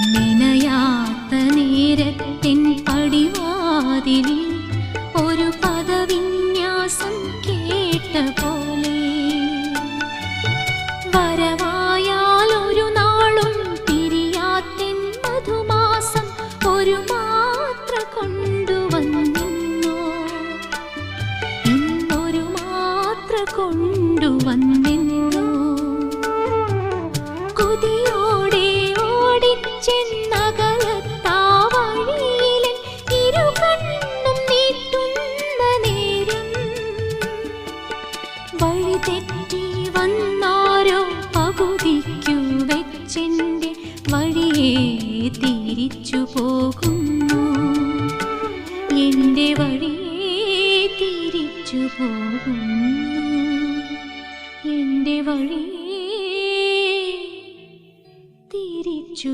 നിനയാത്ത നേരത്തിൻ പടിവാതിലിൽ ഒരു പദവിന്യാസം കേട്ട പോലെ വരവായാൽ ഒരു നാളും പിരിയാത്തിൻ മധുമാസം ഒരു മാത്ര കൊണ്ടുവന്നിന്നോ ഇന്നൊരു മാത്ര കൊണ്ടുവന്നിന്നോ കൊതിയോടെ ഓടിച്ചെന്നകലത്താ വഴിയിലെ ഇരുകണ്ണും നീട്ടുന്ന നേരം വഴി തെറ്റി വന്നാരോ പകുതിക്കു വെച്ചെന്റെ വഴിയെ തിരിച്ചു പോകുന്നു എന്റെ വഴിയെ തിരിച്ചു പോകുന്നു എന്റെ വഴിയെ തിരിച്ചു